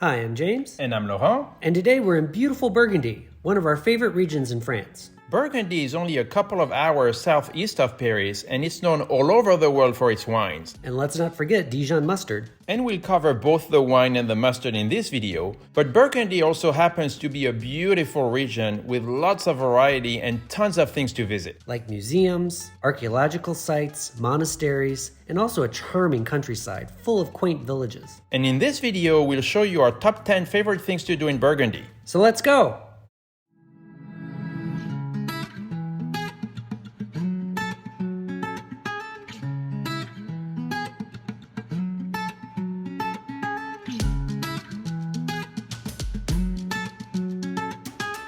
Hi, I'm James. And I'm Laurent. And today we're in beautiful Burgundy, one of our favorite regions in France. Burgundy is only a couple of hours southeast of Paris, and it's known all over the world for its wines. And let's not forget Dijon mustard. And we'll cover both the wine and the mustard in this video, but Burgundy also happens to be a beautiful region with lots of variety and tons of things to visit. Like museums, archeological sites, monasteries, and also a charming countryside full of quaint villages. And in this video, we'll show you our top 10 favorite things to do in Burgundy. So let's go!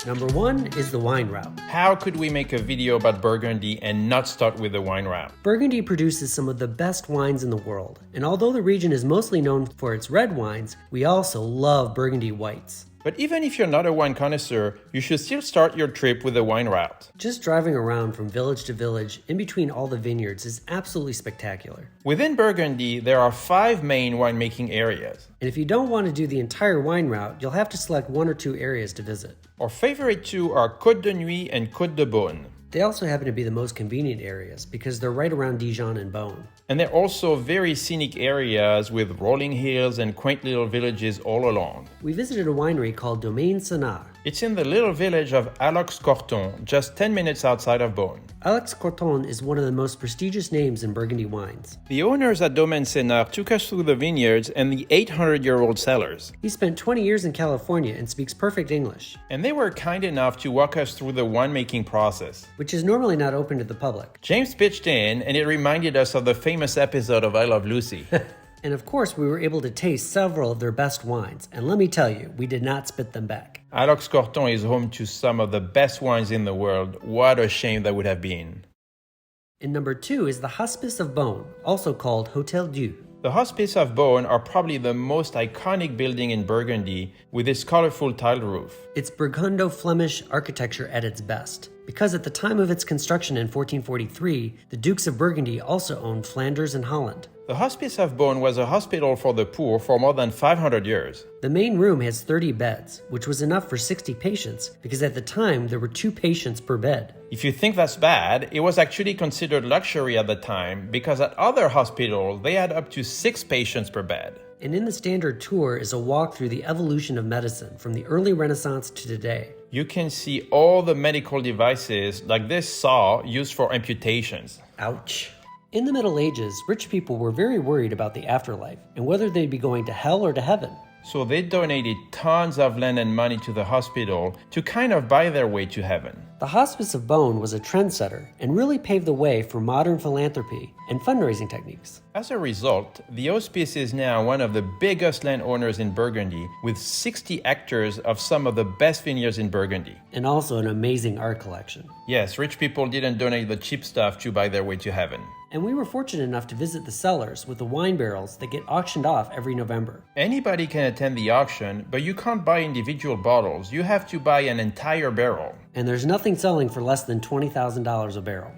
Number 1 is the wine route. How could we make a video about Burgundy and not start with the wine route? Burgundy produces some of the best wines in the world, and although the region is mostly known for its red wines, we also love Burgundy whites. But even if you're not a wine connoisseur, you should still start your trip with the wine route. Just driving around from village to village in between all the vineyards is absolutely spectacular. Within Burgundy, there are 5 main winemaking areas. And if you don't want to do the entire wine route, you'll have to select 1 or 2 areas to visit. Our favorite 2 are Côte de Nuit and Côte de Beaune. They also happen to be the most convenient areas because they're right around Dijon and Beaune. And they're also very scenic areas with rolling hills and quaint little villages all along. We visited a winery called Domaine Senard. It's in the little village of Alox-Corton, just 10 minutes outside of Beaune. Alox-Corton is one of the most prestigious names in Burgundy wines. The owners at Domaine Senard took us through the vineyards and the 800-year-old cellars. He spent 20 years in California and speaks perfect English. And they were kind enough to walk us through the winemaking process, which is normally not open to the public. James pitched in, and it reminded us of the famous episode of I Love Lucy. And of course, we were able to taste several of their best wines, and let me tell you, we did not spit them back. Alox-Corton is home to some of the best wines in the world. What a shame that would have been. And number 2 is the Hospice of Beaune, also called Hotel Dieu. The Hospices of Beaune are probably the most iconic building in Burgundy with its colorful tiled roof. It's Burgundo-Flemish architecture at its best, because at the time of its construction in 1443, the Dukes of Burgundy also owned Flanders and Holland. The Hospice of Beaune was a hospital for the poor for more than 500 years. The main room has 30 beds, which was enough for 60 patients, because at the time there were 2 patients per bed. If you think that's bad, it was actually considered luxury at the time, because at other hospitals they had up to 6 patients per bed. And in the standard tour is a walk through the evolution of medicine from the early Renaissance to today. You can see all the medical devices like this saw used for amputations. Ouch. In the Middle Ages, rich people were very worried about the afterlife and whether they'd be going to hell or to heaven. So they donated tons of land and money to the hospital to kind of buy their way to heaven. The Hospice of Beaune was a trendsetter and really paved the way for modern philanthropy and fundraising techniques. As a result, the hospice is now one of the biggest landowners in Burgundy, with 60 hectares of some of the best vineyards in Burgundy. And also an amazing art collection. Yes, rich people didn't donate the cheap stuff to buy their way to heaven. And we were fortunate enough to visit the cellars with the wine barrels that get auctioned off every November. Anybody can attend the auction, but you can't buy individual bottles. You have to buy an entire barrel. And there's nothing selling for less than $20,000 a barrel.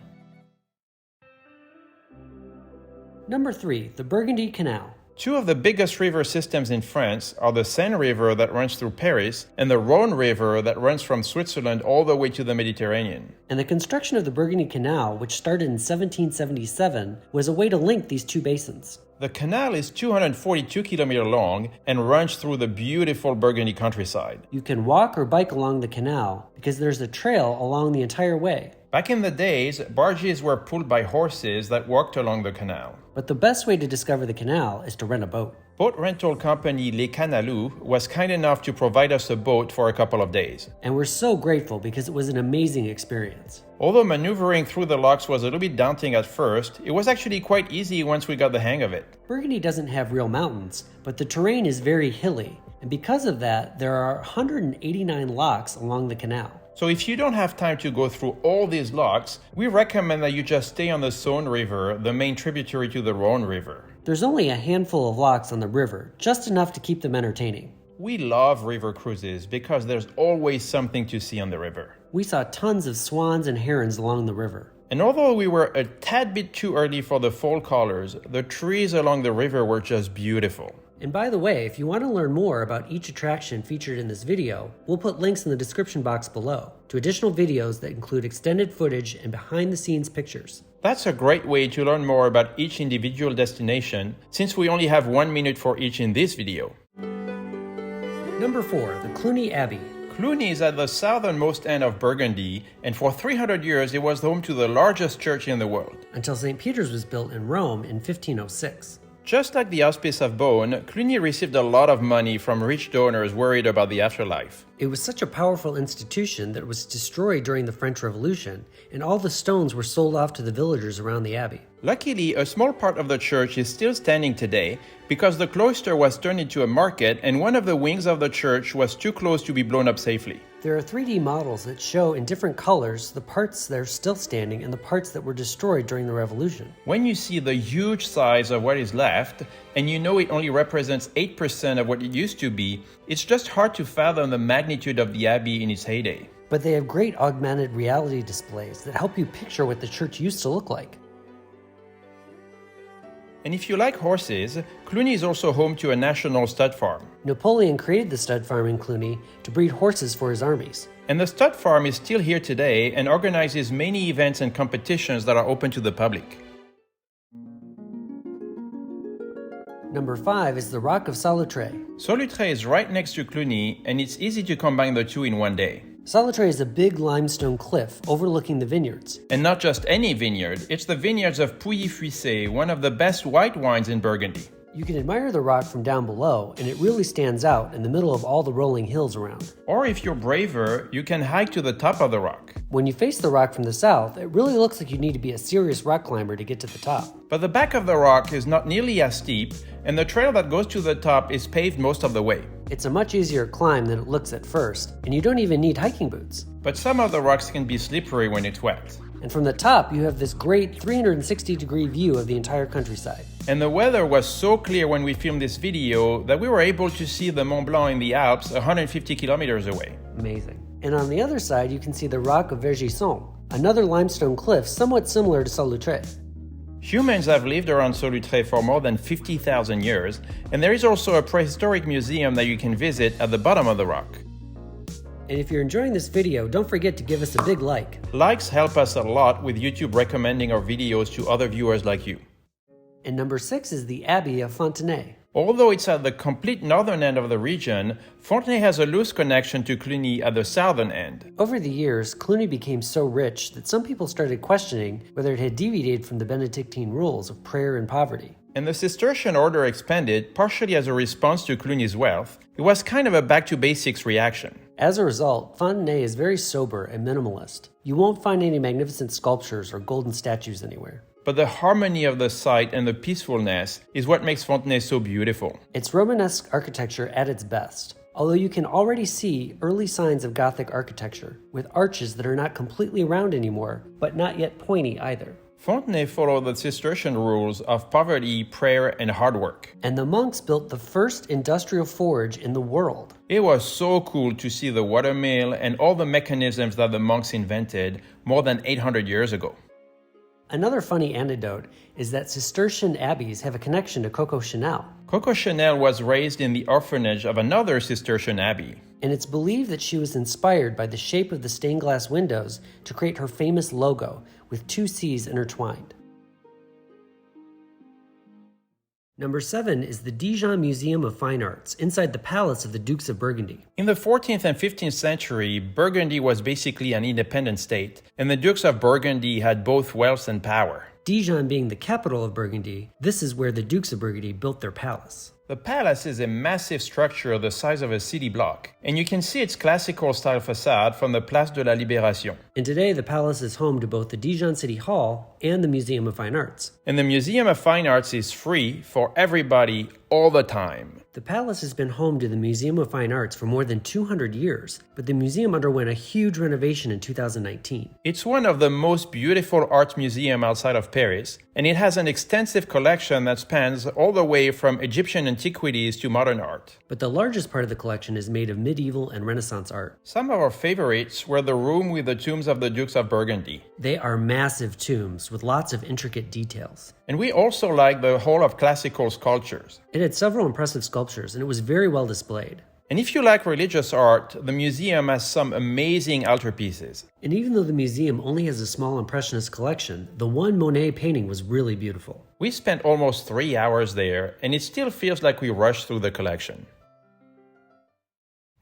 Number 3, the Burgundy Canal. 2 of the biggest river systems in France are the Seine River that runs through Paris and the Rhone River that runs from Switzerland all the way to the Mediterranean. And the construction of the Burgundy Canal, which started in 1777, was a way to link these 2 basins. The canal is 242 kilometers long and runs through the beautiful Burgundy countryside. You can walk or bike along the canal because there's a trail along the entire way. Back in the days, barges were pulled by horses that walked along the canal. But the best way to discover the canal is to rent a boat. Boat rental company Les Canalous was kind enough to provide us a boat for a couple of days. And we're so grateful because it was an amazing experience. Although maneuvering through the locks was a little bit daunting at first, it was actually quite easy once we got the hang of it. Burgundy doesn't have real mountains, but the terrain is very hilly. And because of that, there are 189 locks along the canal. So if you don't have time to go through all these locks, we recommend that you just stay on the Saône River, the main tributary to the Rhone River. There's only a handful of locks on the river, just enough to keep them entertaining. We love river cruises because there's always something to see on the river. We saw tons of swans and herons along the river. And although we were a tad bit too early for the fall colors, the trees along the river were just beautiful. And by the way, if you want to learn more about each attraction featured in this video, we'll put links in the description box below to additional videos that include extended footage and behind-the-scenes pictures. That's a great way to learn more about each individual destination, since we only have 1 minute for each in this video. Number 4. The Cluny Abbey. Cluny is at the southernmost end of Burgundy, and for 300 years it was home to the largest church in the world. Until St. Peter's was built in Rome in 1506. Just like the Hospices of Beaune, Cluny received a lot of money from rich donors worried about the afterlife. It was such a powerful institution that it was destroyed during the French Revolution, and all the stones were sold off to the villagers around the abbey. Luckily, a small part of the church is still standing today because the cloister was turned into a market and one of the wings of the church was too close to be blown up safely. There are 3D models that show in different colors the parts that are still standing and the parts that were destroyed during the Revolution. When you see the huge size of what is left, and you know it only represents 8% of what it used to be, it's just hard to fathom the magnitude of the abbey in its heyday. But they have great augmented reality displays that help you picture what the church used to look like. And if you like horses, Cluny is also home to a national stud farm. Napoleon created the stud farm in Cluny to breed horses for his armies. And the stud farm is still here today and organizes many events and competitions that are open to the public. Number 5 is the Rock of Solutré. Solutré is right next to Cluny, and it's easy to combine the two in one day. Solutré is a big limestone cliff overlooking the vineyards. And not just any vineyard, it's the vineyards of Pouilly-Fuissé, one of the best white wines in Burgundy. You can admire the rock from down below, and it really stands out in the middle of all the rolling hills around. Or if you're braver, you can hike to the top of the rock. When you face the rock from the south, it really looks like you need to be a serious rock climber to get to the top. But the back of the rock is not nearly as steep, and the trail that goes to the top is paved most of the way. It's a much easier climb than it looks at first, and you don't even need hiking boots. But some of the rocks can be slippery when it's wet. And from the top, you have this great 360-degree view of the entire countryside. And the weather was so clear when we filmed this video that we were able to see the Mont Blanc in the Alps 150 kilometers away. Amazing. And on the other side, you can see the Rock of Vézelay, another limestone cliff somewhat similar to Solutré. Humans have lived around Solutré for more than 50,000 years, and there is also a prehistoric museum that you can visit at the bottom of the rock. And if you're enjoying this video, don't forget to give us a big like. Likes help us a lot with YouTube recommending our videos to other viewers like you. And number 6 is the Abbey of Fontenay. Although it's at the complete northern end of the region, Fontenay has a loose connection to Cluny at the southern end. Over the years, Cluny became so rich that some people started questioning whether it had deviated from the Benedictine rules of prayer and poverty. And the Cistercian order expanded, partially as a response to Cluny's wealth. It was kind of a back-to-basics reaction. As a result, Fontenay is very sober and minimalist. You won't find any magnificent sculptures or golden statues anywhere. But the harmony of the site and the peacefulness is what makes Fontenay so beautiful. It's Romanesque architecture at its best, although you can already see early signs of Gothic architecture, with arches that are not completely round anymore, but not yet pointy either. Fontenay followed the Cistercian rules of poverty, prayer, and hard work. And the monks built the first industrial forge in the world. It was so cool to see the watermill and all the mechanisms that the monks invented more than 800 years ago. Another funny anecdote is that Cistercian abbeys have a connection to Coco Chanel. Coco Chanel was raised in the orphanage of another Cistercian abbey. And it's believed that she was inspired by the shape of the stained glass windows to create her famous logo with 2 C's intertwined. Number 7 is the Dijon Museum of Fine Arts, inside the palace of the Dukes of Burgundy. In the 14th and 15th century, Burgundy was basically an independent state, and the Dukes of Burgundy had both wealth and power. Dijon being the capital of Burgundy, this is where the Dukes of Burgundy built their palace. The palace is a massive structure the size of a city block, and you can see its classical style facade from the Place de la Libération. And today the palace is home to both the Dijon City Hall and the Museum of Fine Arts. And the Museum of Fine Arts is free for everybody all the time. The palace has been home to the Museum of Fine Arts for more than 200 years, but the museum underwent a huge renovation in 2019. It's one of the most beautiful art museums outside of Paris, and it has an extensive collection that spans all the way from Egyptian antiquities to modern art. But the largest part of the collection is made of medieval and Renaissance art. Some of our favorites were the room with the tombs of the Dukes of Burgundy. They are massive tombs with lots of intricate details. And we also liked the Hall of Classical Sculptures. It had several impressive sculptures and it was very well displayed. And if you like religious art, the museum has some amazing altarpieces. And even though the museum only has a small Impressionist collection, the one Monet painting was really beautiful. We spent almost 3 hours there, and it still feels like we rushed through the collection.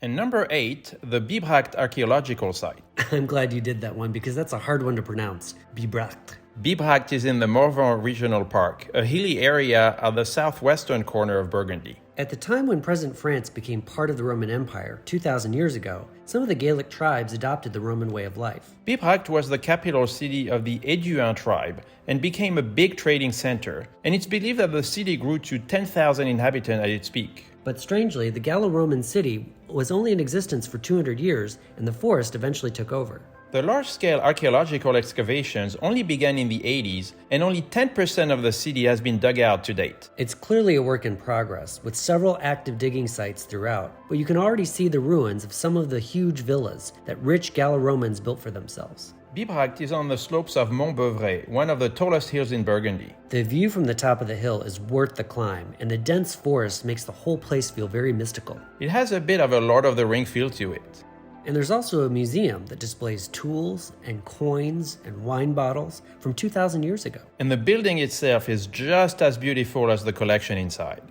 And number 8, the Bibracte archeological site. I'm glad you did that one because that's a hard one to pronounce. Bibracte. Bibracte is in the Morvan Regional Park, a hilly area at the southwestern corner of Burgundy. At the time when present France became part of the Roman Empire, 2,000 years ago, some of the Gaelic tribes adopted the Roman way of life. Bibracte was the capital city of the Héduin tribe and became a big trading center, and it's believed that the city grew to 10,000 inhabitants at its peak. But strangely, the Gallo-Roman city was only in existence for 200 years, and the forest eventually took over. The large-scale archaeological excavations only began in the 80s, and only 10% of the city has been dug out to date. It's clearly a work in progress, with several active digging sites throughout, but you can already see the ruins of some of the huge villas that rich Gallo-Romans built for themselves. Bibracte is on the slopes of Mont Beuvray, one of the tallest hills in Burgundy. The view from the top of the hill is worth the climb, and the dense forest makes the whole place feel very mystical. It has a bit of a Lord of the Ring feel to it. And there's also a museum that displays tools and coins and wine bottles from 2,000 years ago. And the building itself is just as beautiful as the collection inside.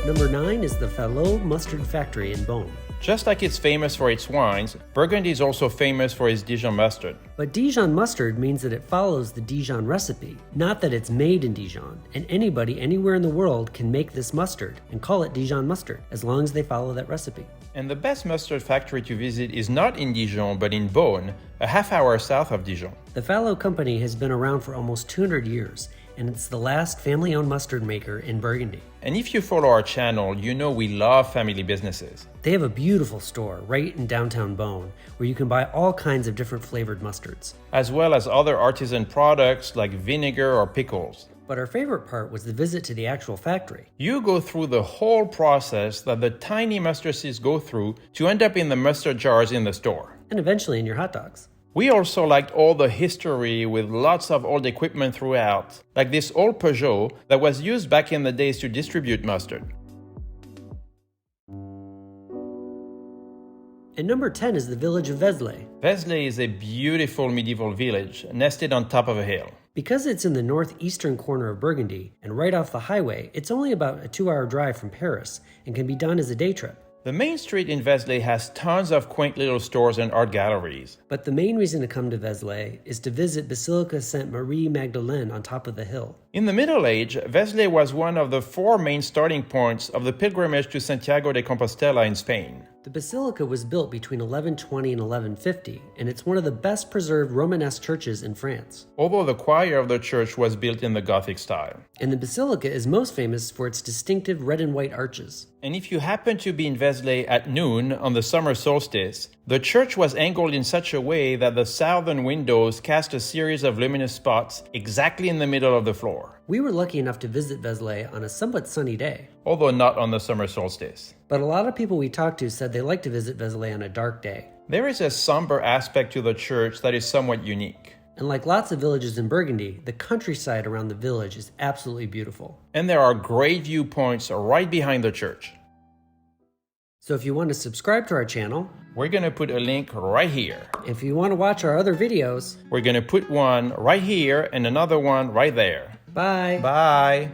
Number 9 is the Fallot mustard factory in Beaune. Just like it's famous for its wines, Burgundy is also famous for its Dijon mustard. But Dijon mustard means that it follows the Dijon recipe, not that it's made in Dijon, and anybody anywhere in the world can make this mustard and call it Dijon mustard, as long as they follow that recipe. And the best mustard factory to visit is not in Dijon, but in Beaune, a half-hour south of Dijon. The Fallot company has been around for almost 200 years, and it's the last family-owned mustard maker in Burgundy. And if you follow our channel, you know we love family businesses. They have a beautiful store right in downtown Beaune, where you can buy all kinds of different flavored mustards, as well as other artisan products like vinegar or pickles. But our favorite part was the visit to the actual factory. You go through the whole process that the tiny mustard seeds go through to end up in the mustard jars in the store. And eventually in your hot dogs. We also liked all the history with lots of old equipment throughout, like this old Peugeot that was used back in the days to distribute mustard. And number 10 is the village of Vézelay. Vézelay is a beautiful medieval village nested on top of a hill. Because it's in the northeastern corner of Burgundy and right off the highway, it's only about a 2-hour drive from Paris and can be done as a day trip. The main street in Vézelay has tons of quaint little stores and art galleries. But the main reason to come to Vézelay is to visit Basilica Sainte Marie Magdalene on top of the hill. In the Middle Age, Vézelay was one of the 4 main starting points of the pilgrimage to Santiago de Compostela in Spain. The basilica was built between 1120 and 1150, and it's one of the best preserved Romanesque churches in France. Although the choir of the church was built in the Gothic style. And the basilica is most famous for its distinctive red and white arches. And if you happen to be in Vézelay at noon on the summer solstice, the church was angled in such a way that the southern windows cast a series of luminous spots exactly in the middle of the floor. We were lucky enough to visit Vézelay on a somewhat sunny day. Although not on the summer solstice. But a lot of people we talked to said they like to visit Vézelay on a dark day. There is a somber aspect to the church that is somewhat unique. And like lots of villages in Burgundy, the countryside around the village is absolutely beautiful. And there are great viewpoints right behind the church. So if you want to subscribe to our channel, we're going to put a link right here. If you want to watch our other videos, we're going to put one right here and another one right there. Bye. Bye.